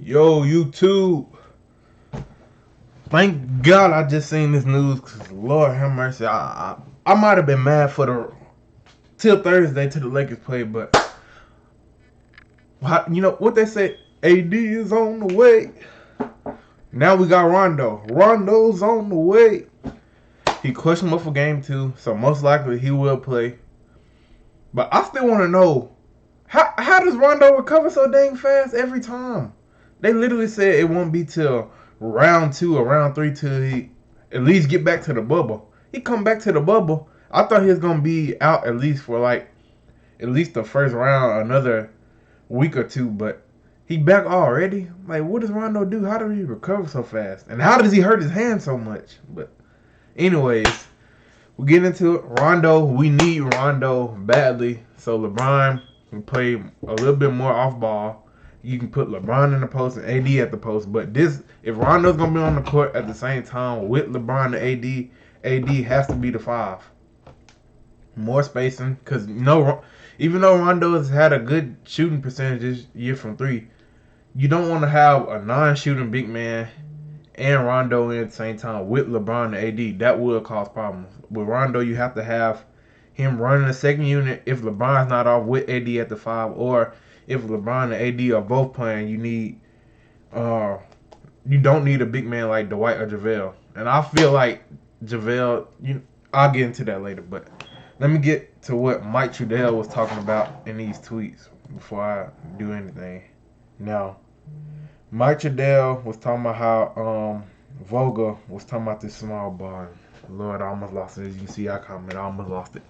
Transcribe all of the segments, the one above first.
Yo, YouTube. Thank God I just seen this news. Cause Lord have mercy. I might have been mad for the till Thursday till the Lakers played, but you know what they say? AD is on the way. Now we got Rondo. Rondo's on the way. He questionable for game 2, so most likely he will play. But I still want to know how does Rondo recover so dang fast every time? They literally said it won't be till round 2 or round 3 till he at least get back to the bubble. He come back to the bubble. I thought he was gonna be out at least for like at least the first round, another week or 2, but he back already. Like, what does Rondo do? How did he recover so fast? And how does he hurt his hand so much? But anyways, we get into it. Rondo, we need Rondo badly. So LeBron can play a little bit more off ball. You can put LeBron in the post and AD at the post. But if Rondo's gonna be on the court at the same time with LeBron and AD has to be the 5. More spacing, because even though Rondo has had a good shooting percentage this year from 3, you don't want to have a non-shooting big man and Rondo in at the same time with LeBron and AD. That would cause problems. With Rondo, you have to have him running the second unit if LeBron's not off with AD at the 5, or if LeBron and AD are both playing, you don't need a big man like Dwight or JaVale. And I feel like JaVale, I'll get into that later, but let me get to what Mike Trudell was talking about in these tweets before I do anything. Now, Mike Trudell was talking about how Vogel was talking about this small ball. Lord, I almost lost it. As you can see, I almost lost it.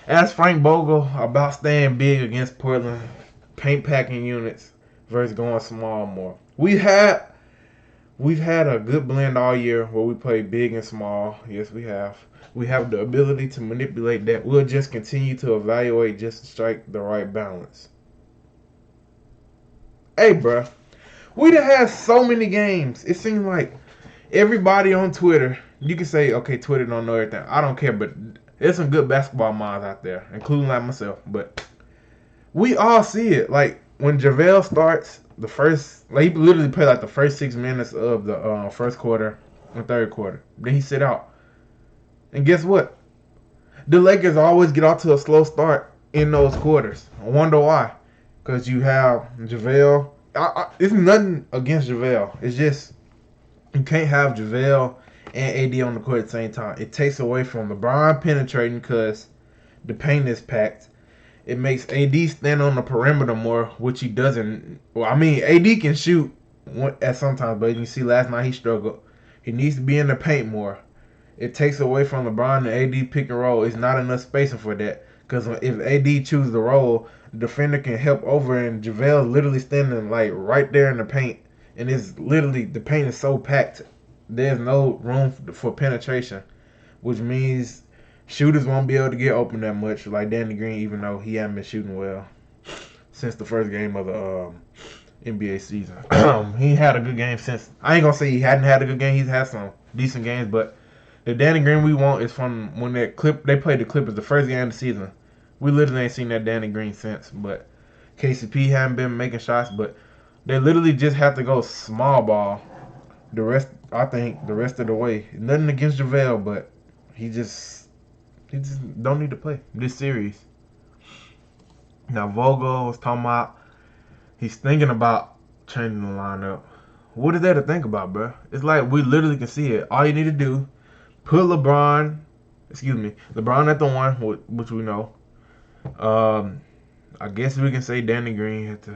Ask Frank Vogel about staying big against Portland, paint packing units versus going small more. We've had a good blend all year where we play big and small. Yes, we have. We have the ability to manipulate that. We'll just continue to evaluate just to strike the right balance. Hey, bruh. We done had so many games. It seems like everybody on Twitter, you can say, okay, Twitter don't know everything. I don't care, but there's some good basketball minds out there, including like myself. But we all see it. Like, when JaVale starts, he literally played like the first 6 minutes of the first quarter and third quarter. Then he sit out. And guess what? The Lakers always get off to a slow start in those quarters. I wonder why. Because you have JaVale. It's nothing against JaVale. It's just you can't have JaVale and AD on the court at the same time. It takes away from LeBron penetrating because the paint is packed. It makes AD stand on the perimeter more, which he doesn't. Well, I mean, AD can shoot at sometimes, but you can see last night he struggled. He needs to be in the paint more. It takes away from LeBron and AD pick and roll. It's not enough spacing for that. Because if AD chooses the roll, the defender can help over, and JaVale literally standing like right there in the paint. And it's literally, the paint is so packed, there's no room for penetration, which means shooters won't be able to get open that much, like Danny Green, even though he hasn't been shooting well since the first game of the NBA season. He had a good game since. I ain't gonna say he hadn't had a good game. He's had some decent games, but the Danny Green we want is from when they played the Clippers the first game of the season. We literally ain't seen that Danny Green since. But KCP haven't been making shots, but they literally just have to go small ball. I think the rest of the way. Nothing against JaVale, but he just don't need to play this series. Now Vogel was talking about he's thinking about changing the lineup. What is there to think about, bro? It's like we literally can see it. All you need to do, put LeBron at the 1, which we know. I guess we can say Danny Green at the,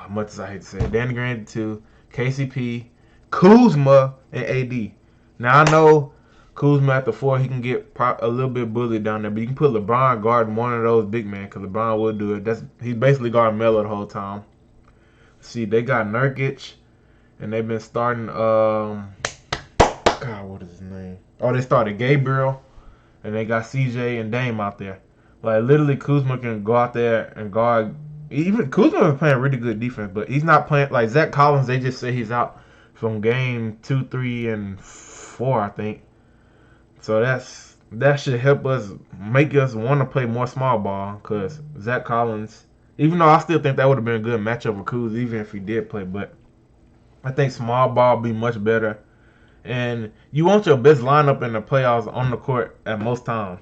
as much as I hate to say it, Danny Green at the 2, KCP, Kuzma, and AD. Now I know Kuzma at the 4, he can get a little bit bullied down there, but you can put LeBron guarding one of those big men, because LeBron will do it. He's basically guarding Melo the whole time. See, they got Nurkic, and they've been starting, God, what is his name? Oh, they started Gabriel, and they got CJ and Dame out there. Like, literally, Kuzma can go out there and guard. Even Kuzma is playing really good defense, but he's not playing. Like, Zach Collins, they just say he's out from game 2, 3, and 4, I think. So that should help us, make us want to play more small ball, because Zach Collins, even though I still think that would have been a good matchup with Kuz, even if he did play, but I think small ball be much better. And you want your best lineup in the playoffs on the court at most times.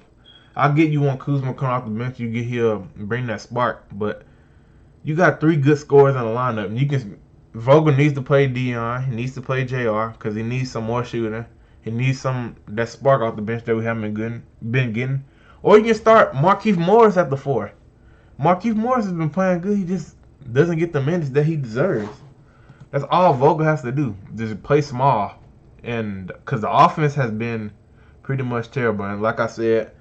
I get you want Kuzma come off the bench, you get here bring that spark, but you got three good scorers in the lineup. And you can Vogel needs to play Dion, he needs to play Jr. because he needs some more shooting. He needs some that spark off the bench that we haven't been getting. Or you can start Markieff Morris at the 4. Markieff Morris has been playing good. He just doesn't get the minutes that he deserves. That's all Vogel has to do. Just play small. And because the offense has been pretty much terrible. And like I said,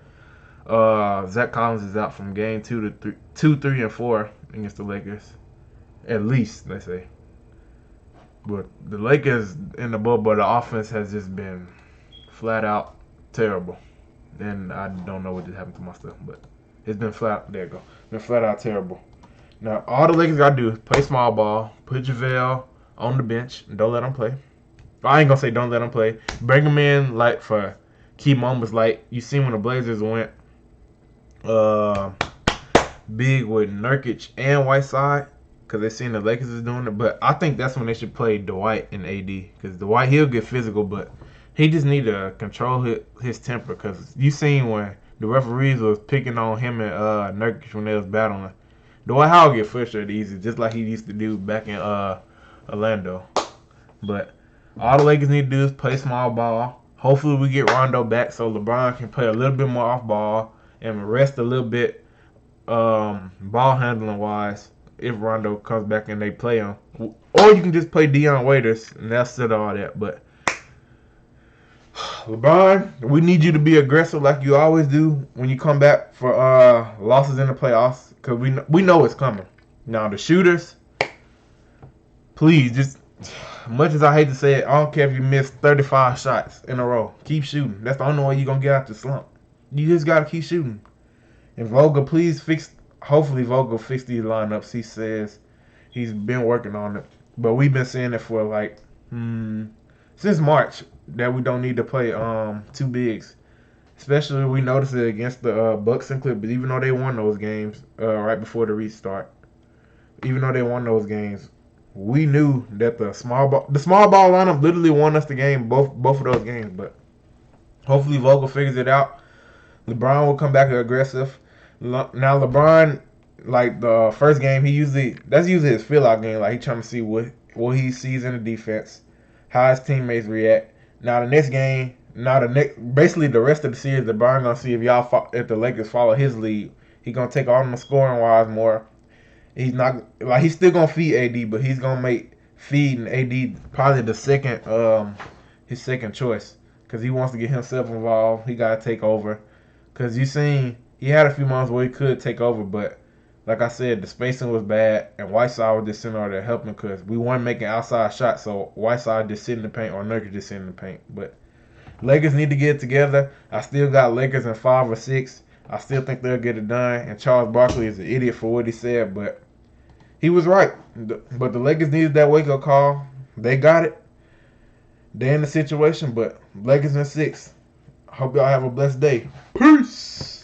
Zach Collins is out from game 2 to 3 and 4 against the Lakers. At least, they say. But the Lakers in the bubble, the offense has just been flat out terrible. And I don't know what just happened to my stuff, but it's been there you go. Been flat out terrible. Now, all the Lakers got to do is play small ball, put JaVale on the bench, and don't let him play. I ain't going to say don't let him play. Bring him in like for key moments like you seen when the Blazers went big with Nurkic and Whiteside because they seen the Lakers is doing it. But I think that's when they should play Dwight and AD because Dwight, he'll get physical, but he just need to control his temper because you seen when the referees was picking on him and Nurkic when they was battling. Dwight Howard get frustrated easy, just like he used to do back in Orlando. But all the Lakers need to do is play small ball. Hopefully we get Rondo back so LeBron can play a little bit more off ball and rest a little bit ball handling wise if Rondo comes back and they play him. Or you can just play Dion Waiters and they'll set all that. But LeBron, we need you to be aggressive like you always do when you come back for losses in the playoffs because we know it's coming. Now the shooters, please just, much as I hate to say it, I don't care if you miss 35 shots in a row. Keep shooting. That's the only way you're going to get out the slump. You just got to keep shooting. And Vogel, please hopefully Vogel fix these lineups. He says he's been working on it. But we've been saying it for like, since March that we don't need to play two bigs. Especially we noticed it against the Bucks and Clippers, even though they won those games right before the restart. Even though they won those games, we knew that the small ball lineup literally won us the game, both of those games. But hopefully Vogel figures it out. LeBron will come back aggressive. Now LeBron, like the first game, that's usually his fill out game. Like he trying to see what he sees in the defense, how his teammates react. Now the next game, basically the rest of the series, LeBron gonna see if the Lakers follow his lead. He gonna take on them scoring wise more. He's not like he's still gonna feed AD, but he's gonna make feeding AD probably the second his second choice because he wants to get himself involved. He gotta take over because you seen he had a few months where he could take over, but like I said, the spacing was bad and Whiteside was just sitting there to help him because we weren't making outside shots, so Whiteside just sit in the paint or Nurkic just sit in the paint. But Lakers need to get it together. I still got Lakers in 5 or 6. I still think they'll get it done. And Charles Barkley is an idiot for what he said, but he was right. But the Lakers needed that wake-up call. They got it. They're in the situation, but Lakers in 6. Hope y'all have a blessed day. Peace.